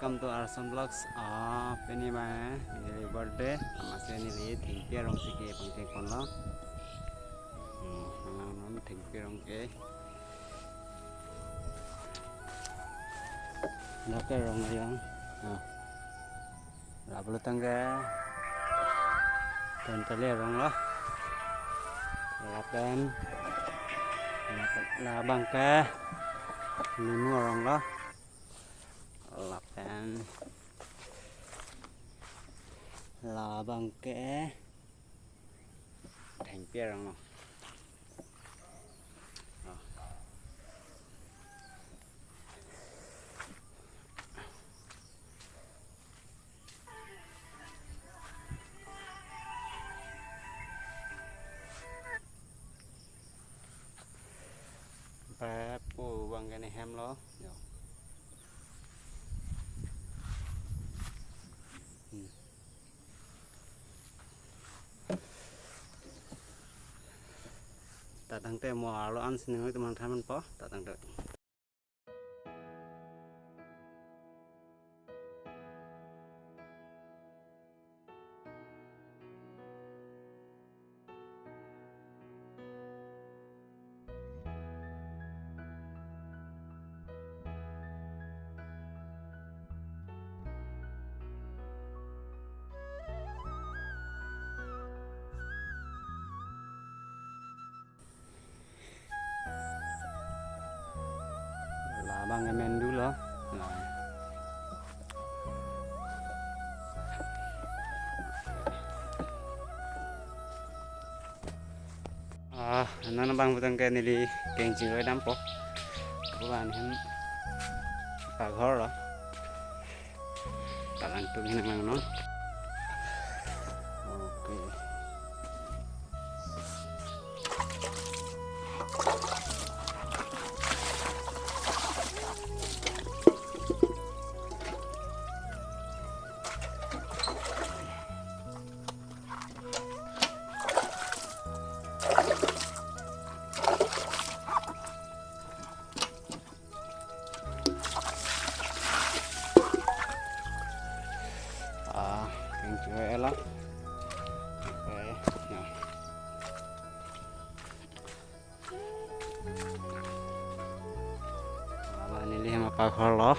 welcome to Arson Vlogs. Penny my birthday. Masih ini thank you rong sike pangke kono. Thank you rong ke. Nak ke rong yang. Lalu tangga. Tentale rong lah. Lapan. Labang ke. Lima rong lah. Lapan. Labang ke. Thank you rong. Bố bằng cái này hem lo ta tăng tê mò lo ăn xin nói tụi mình tham ăn po ta tăng được bang emen dulu nana bang butang ke nili kengci với đám po các bạn hem bà gor rồi ta lang tung hình năng nó ok enjoy lah. Okay, nah. Lama ini sama Pak Holo.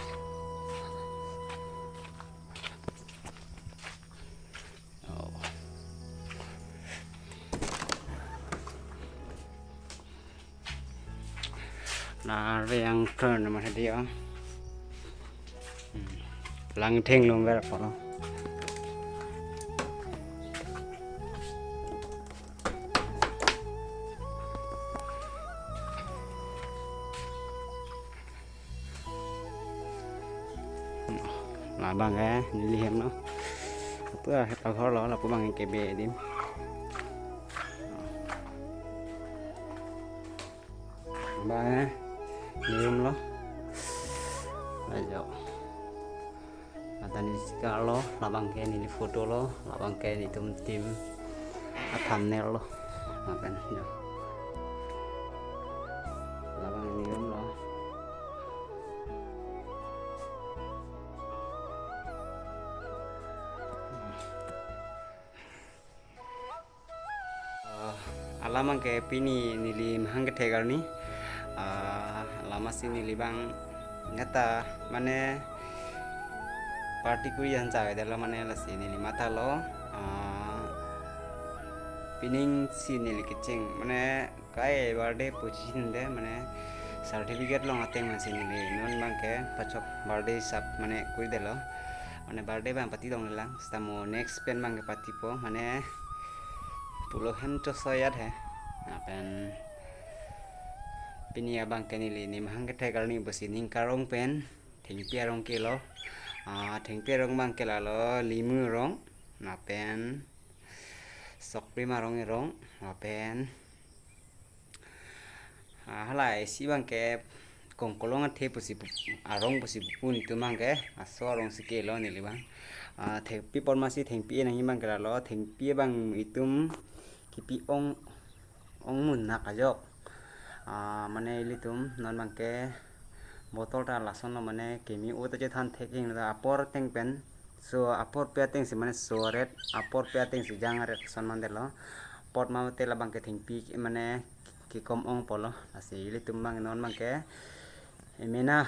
Nah, yang keren nama dia. Lang theng luôn vậy đó. Là bằng cái liềm nó bữa tao khó đó là của bằng cái bề đi ba liềm nó bây giờ tadi kalau là bằng cái này photo lo là bằng cái này tum tim thumbnail lo là bên giờ là bằng liềm lo alaman ke pini nili mahangke tegal ni lama si nili bang nyata mane party kui yang cawe dalam mane la si nili mata lo pining si nili kecing mane kai birthday position de mane certificate lo ngateng mane si nili non bang ke pachok birthday sap mane kui de lo mane birthday bang pati dong lang stamo next pen bang ke pati po mane pulau hem to soyat hai pen pini abang kenili ni mahang ke tegal ni besi ning karong pen thing pia rong kilo thing pia rong bang kela lo limu rong na pen sok prima rong na pen halai si bang ke kong kolong athe pusi arong pusi pun itu mang ke aso rong sikelo ni li bang theng pi pon masih theng pi nang bang kela lo theng pi bang itum kipi ong mun nak ajok mane ilitum non bangke botol ta lason lo mane kemi o ta je than theking da apor teng pen so apor pe teng si mane so red apor pe teng si jang red son man de lo pot ma te la bang ke thing pi mane ki kom ong polo ase ile tum bang non bang ke emena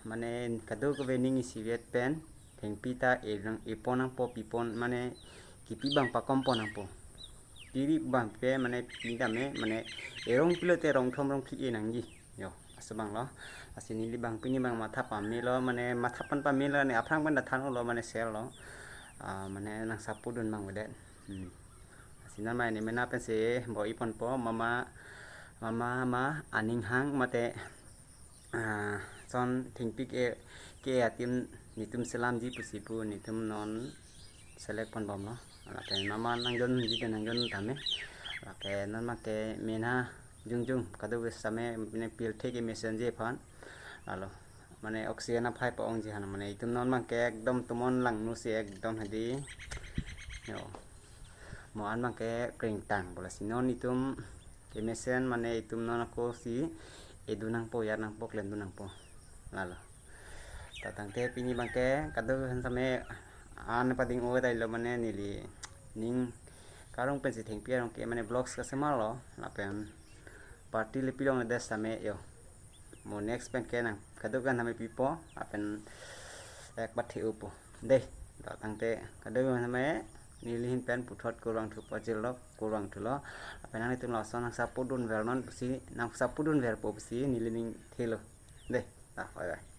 mane kadu ko vening si vet pen thing pi ta e ponang po pi pon mane ki pi bang pa kom ponang po tiri bang pe mane pinda me mane erong pilo te rong thom rong khi nang gi yo asbang lo asini li bang pini bang matha pami lo mane matha pan pami lo ne aprang ban da than lo mane sel lo mane nang sapudun bang wede asina mai ne mena pen se bo ipon po mama ma aning hang mate son thingpi ke atim nitum selam ji pusipu nitum non selek pon bom lo ke mama nangjon ji ke nangjon tame ke non ma ke mena jungjung kadu same ne pil theke messenger phan alo মানে oxygen phi পাওঁ যে হান মানে ইতুম নন মাকে একদম তুমন লাংনু সি একদম হেদি মান মাকে ক্রিং টাং বলে সিনন ইতুম কেমেসেন মানে ইতুম নন ko si edu nang po ya nang po klen du nang po lalo tatang te pini bangke kadu han same an pading o dai lo mane nili ning karong pen si thing piarong ke mane vlogs ka semalo lapen party le pilong des same yo mo next pen ke nang kadu kan hame pipo apen ek bathi upo de tatang te kadu hame nilihin pen puthot kurang thu pajilok kurang thulo apen ani tum lason nang sapudun vernon si nang sapudun ver po si nilining thelo de ta bye bye